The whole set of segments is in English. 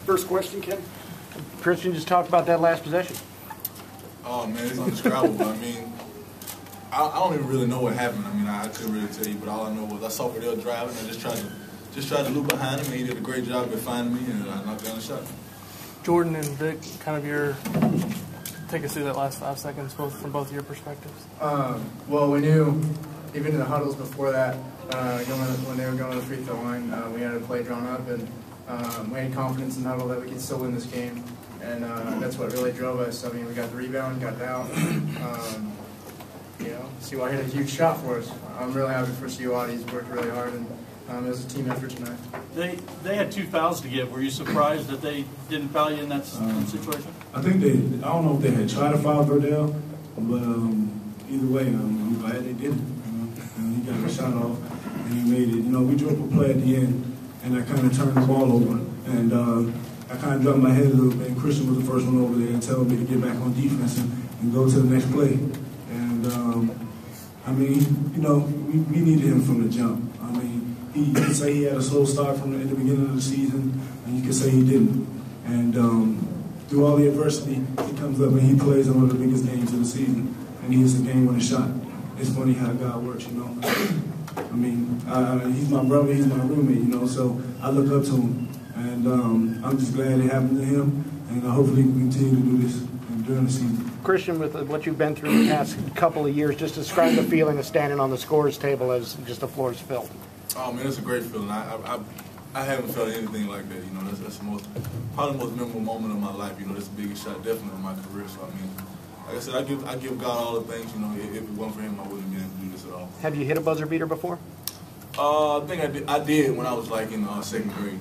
First question, Ken. Christian, just talk about that last possession. Oh, man, it's undescribable. I mean, I don't even really know what happened. I mean, I couldn't really tell you, but all I know was I saw Verdell driving and just tried to loop behind him, and he did a great job at finding me, and I knocked down the shot. Jordan and Vic, kind of take us through that last 5 seconds, from both of your perspectives. Well, we knew, even in the huddles before that, when they were going to the free throw line, we had a play drawn up, and we had confidence in the huddle that we could still win this game, and that's what really drove us. I mean, we got the rebound, got down. CY hit a huge shot for us. I'm really happy for CY. He's worked really hard, and it was a team effort tonight. They had 2 fouls to give. Were you surprised that they didn't foul you in that situation? I think I don't know if they had tried to foul Verdell, but either way, I'm glad they didn't. He got a shot off, and he made it. We drove a play at the end, and I kind of turned the ball over, and I kind of dropped my head a little bit, and Christian was the first one over there and told me to get back on defense and go to the next play. And, I mean, we needed him from the jump. I mean, you can say he had a slow start in the beginning of the season, and you can say he didn't. And through all the adversity, he comes up and he plays in one of the biggest games of the season, and he hits a game-winning shot. It's funny how God works, I mean, he's my brother, he's my roommate, so I look up to him. And I'm just glad it happened to him, and hopefully we continue to do this during the season. Christian, with what you've been through the past couple of years, just describe the feeling of standing on the scorer's table as just the floor is filled. Oh, man, it's a great feeling. I haven't felt anything like that. That's probably the most memorable moment of my life. That's the biggest shot definitely of my career. So, I mean, like I said, I give God all the thanks. If it wasn't for him, I wouldn't have been able to do this at all. Have you hit a buzzer beater before? I think I did when I was like in 2nd grade.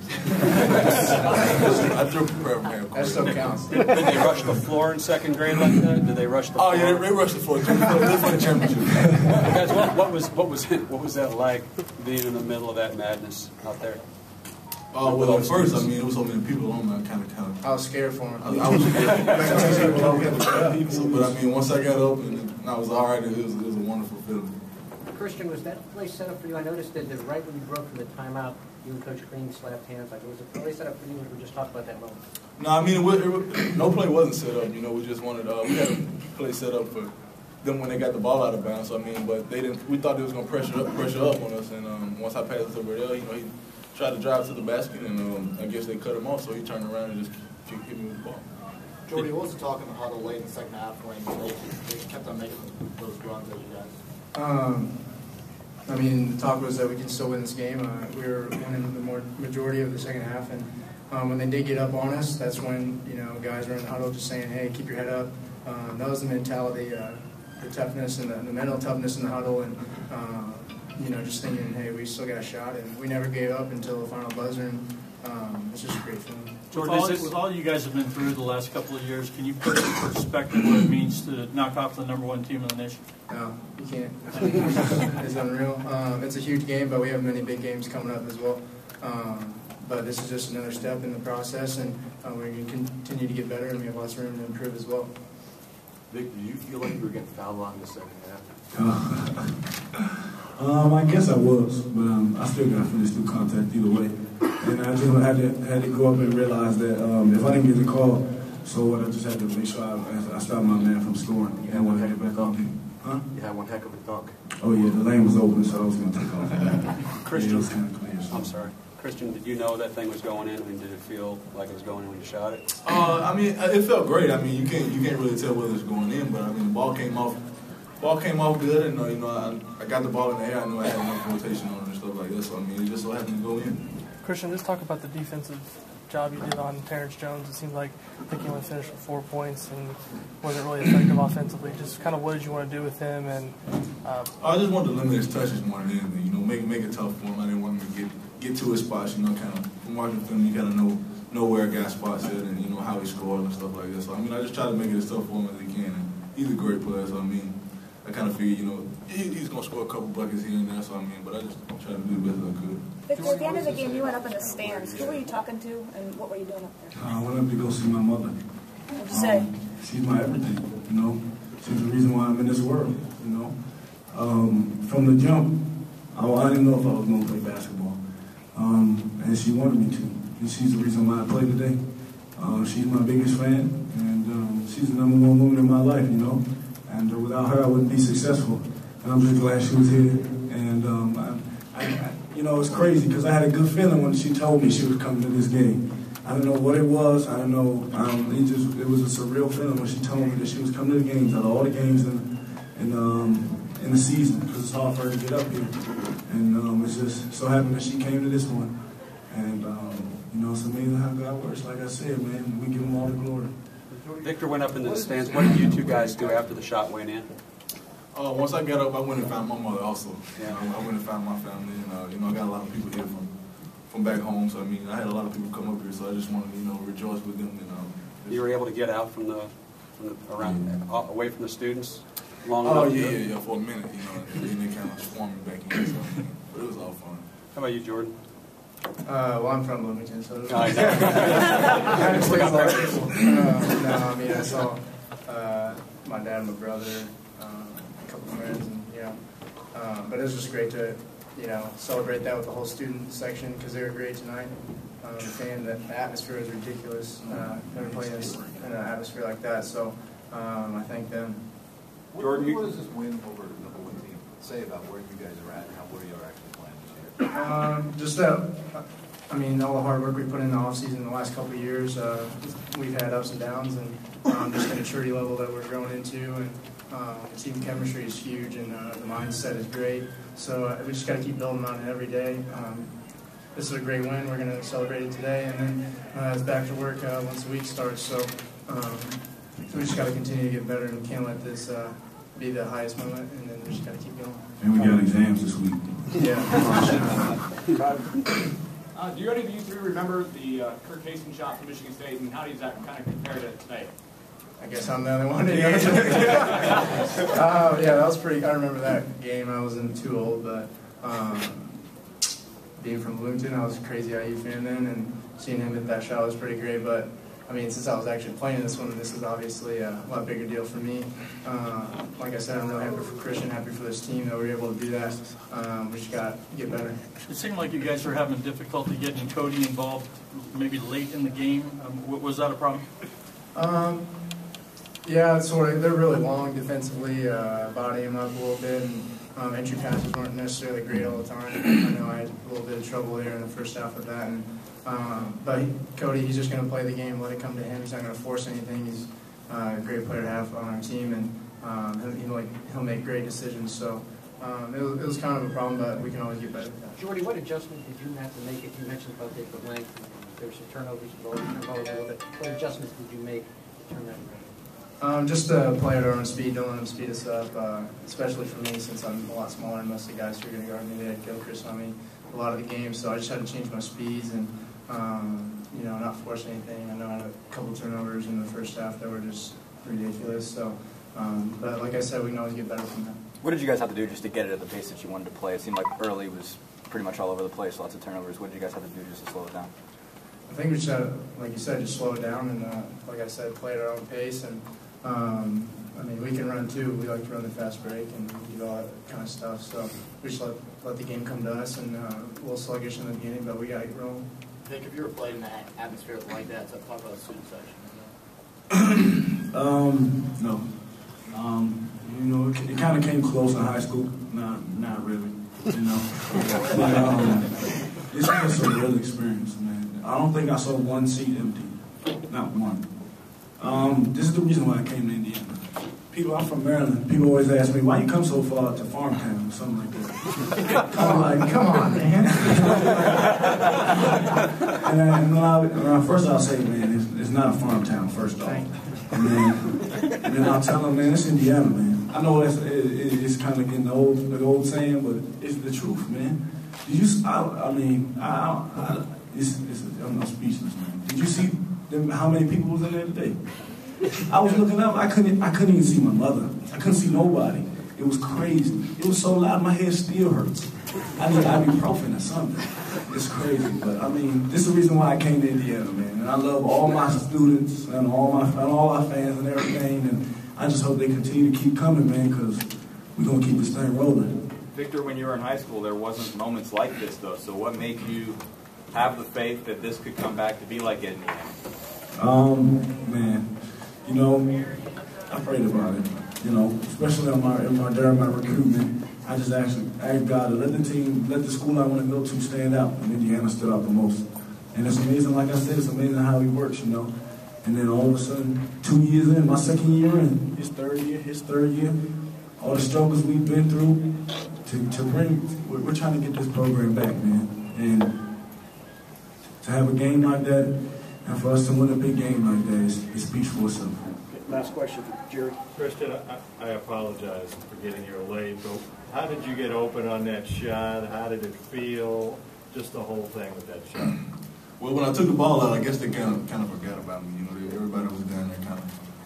I threw prayer from half. That still counts. Did they rush the floor in 2nd grade like that? Did they rush the floor? Oh yeah, they rushed the floor. For the championship. Guys, what was that like being in the middle of that madness out there? Well, at first, I mean, there was so many people on me, I kind of. I was scared for him. I was scared. But I mean, once I got up and I was all right, it was a wonderful feeling. Christian, was that play set up for you? I noticed that right when you broke from the timeout, you and Coach Green slapped hands. Like, was it play set up for you? We just talked about that moment. No, I mean, no play wasn't set up. We just wanted, we had a play set up for them when they got the ball out of bounds. So, I mean, but they didn't. We thought they was going to pressure up on us. And once I passed it to Verdell, he tried to drive to the basket, and I guess they cut him off. So he turned around and just hit me with the ball. Jordy, what was the talk in the huddle late in the second half when they kept on making those runs at you guys? I mean, the talk was that we could still win this game. We were winning the majority of the second half, and when they did get up on us, that's when guys were in the huddle just saying, "Hey, keep your head up." That was the mentality, the toughness and the mental toughness in the huddle, and just thinking, "Hey, we still got a shot," and we never gave up until the final buzzer. And it's just a great feeling. With all you guys have been through the last couple of years, can you put in perspective what it means to knock off the #1 team in the nation? No, you can't. It's unreal. It's a huge game, but we have many big games coming up as well. But this is just another step in the process, and we're going to continue to get better, and we have lots of room to improve as well. Vic, do you feel like you were getting fouled a lot in the second half? I guess I was, but I still got to finish through contact either way. And I just had to go up and realize that if I didn't get the call, so what? I just had to make sure I stopped my man from scoring. You had one heck of a dunk. Huh? You had one heck of a dunk. Oh yeah, the lane was open, so I was going to take off. Christian, it was kind of clear. So. I'm sorry. Christian, did you know that thing was going in? I mean, did it feel like it was going in when you shot it? I mean, it felt great. I mean, you can't really tell whether it's going in, but I mean, the ball came off good, and I got the ball in the air. I knew I had enough rotation on it and stuff like that. So I mean, it just so happened to go in. Christian, just talk about the defensive job you did on Terrence Jones. It seemed like I think he only finished with 4 points and wasn't really effective offensively. Just kind of what did you want to do with him? And I just wanted to limit his touches more than anything. Make it tough for him. I didn't want him to get to his spots. Kind of from watching film, you kind of know where a guy's spots at and how he scored and stuff like that. So I mean, I just try to make it as tough for him as he can. And he's a great player. So I mean, I kind of figure he's gonna score a couple buckets here and there. So I mean, but I just try to do the best I could. Victor, at the end of the game, you went up in the stands. Who were you talking to, and what were you doing up there? I went up to go see my mother. What'd you say? She's my everything, She's the reason why I'm in this world, From the jump, I didn't know if I was going to play basketball. and she wanted me to. And she's the reason why I play today. She's my biggest fan, and she's the number one woman in my life, you know. And without her, I wouldn't be successful. And I'm just glad she was here. And you know, it's crazy because I had a good feeling when she told me she was coming to this game. I don't know what it was. I don't know. It was a surreal feeling when she told me that she was coming to the games, out of all the games in the season, because it's hard for her to get up here. And it's just so happened that she came to this one. And you know, it's amazing how God works. Like I said, man, we give him all the glory. Victor went up into the stands. What did you two guys do after the shot went in? Once I got up, I went and found my mother also. Yeah. I went and found my family, and you know, I got a lot of people here from back home. So I mean, I had a lot of people come up here, so I just wanted to, you know, rejoice with them. And you were able to get out from the around away from the students long enough. Oh yeah, for a minute, you know, and then they kind of swarmed me back in. So, but it was all fun. How about you, Jordan? Well, I'm from Bloomington, so no, I mean, I saw my dad and my brother, a couple of friends, and but it was just great to, you know, celebrate that with the whole student section because they were great tonight. The atmosphere was ridiculous. Never played in an atmosphere like that, so I thank them. Jordan, what does this win over the number one team say about where you guys are at and how well you are actually playing this year? Just that, I mean, all the hard work we put in the offseason the last couple of years, we've had ups and downs, and just the maturity level that we're growing into, and team chemistry is huge, and the mindset is great. So we just got to keep building on it every day. This is a great win. We're going to celebrate it today, and then it's back to work once the week starts. So we just got to continue to get better, and can't let this be the highest moment, and then we just got to keep going. And we got exams this week. Yeah. Do any of you three remember the Kirk Hastings shot from Michigan State, and how does that kind of compare to today? I guess I'm the only one. Yeah, that was pretty. I remember that game. I wasn't too old, but being from Bloomington, I was a crazy IU fan then, and seeing him hit that shot was pretty great. But I mean, since I was actually playing this one, this is obviously a lot bigger deal for me. Like I said, I'm really happy for Christian, happy for this team that we were able to do that. We just got to get better. It seemed like you guys were having difficulty getting Cody involved maybe late in the game. Was that a problem? Yeah, sort of. They're really long defensively, body him up a little bit, and entry passes weren't necessarily great all the time. I know I had a little bit of trouble there in the first half of that. But Cody, he's just going to play the game, let it come to him. He's not going to force anything. He's a great player to have on our team, and he'll make great decisions. So it was kind of a problem, but we can always get better. Jordy, what adjustment did you have to make? If you mentioned about the length, there were some turnovers involved a little bit. What adjustments did you make to turn that around? Just to play at our own speed, don't let them speed us up, especially for me since I'm a lot smaller than most of the guys who are going to guard me. They had Gilchrist on me a lot of the games, so I just had to change my speeds and not force anything. I know I had a couple turnovers in the first half that were just ridiculous. So, but like I said, we can always get better from that. What did you guys have to do just to get it at the pace that you wanted to play? It seemed like early was pretty much all over the place, lots of turnovers. What did you guys have to do just to slow it down? I think we just had to, like you said, just slow it down and, like I said, play at our own pace. And I mean, we can run too. We like to run the fast break and do all that kind of stuff. So we just let the game come to us, and a little sluggish in the beginning, but we got to get rolling. I think if you were playing in that atmosphere like that, so talk about the student section. No. You know, it kind of came close in high school. Not really. You know, but it's just a real experience, man. I don't think I saw one seat empty. Not one. This is the reason why I came to Indiana. I'm from Maryland. People always ask me, why you come so far to Farmtown or something like that. I'm like, come on, man. and first I'll say, man, it's not a farm town, first off. And then I'll tell them, man, it's Indiana, man. I know it's kind of getting the old saying, but it's the truth, man. Did you? I'm not speechless, man. Did you see how many people was in there today? I was looking up. I couldn't even see my mother. I couldn't see nobody. It was crazy. It was so loud, my head still hurts. I need ibuprofen or something. It's crazy, but I mean, this is the reason why I came to Indiana, man. And I love all my students and all our fans and everything. And I just hope they continue to keep coming, man, because we're gonna keep this thing rolling. Victor, when you were in high school, there wasn't moments like this, though. So what made you have the faith that this could come back to be like Indiana? Man, you know, I prayed about it. You know, especially during my recruitment, I just actually asked God to let the school I want to go to stand out, and Indiana stood out the most. And it's amazing, like I said, it's amazing how he works, you know. And then all of a sudden, 2 years in, my second year in, his third year, all the struggles we've been through we're trying to get this program back, man. And to have a game like that, and for us to win a big game like that, it speaks for itself. Last question for Jerry. Christian, I apologize for getting here late, but how did you get open on that shot? How did it feel? Just the whole thing with that shot. Well, when I took the ball out, I guess they kind of forgot about me. You know, everybody was down there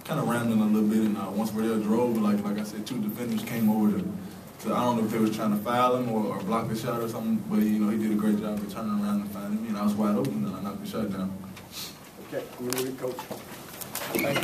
kind of rambling a little bit, and once Verdell drove, like I said, two defenders came over to I don't know if they was trying to foul him or block the shot or something, but you know, he did a great job of turning around and finding me, and I was wide open, and I knocked the shot down. Okay, I'm going to leave, Coach. Thank you.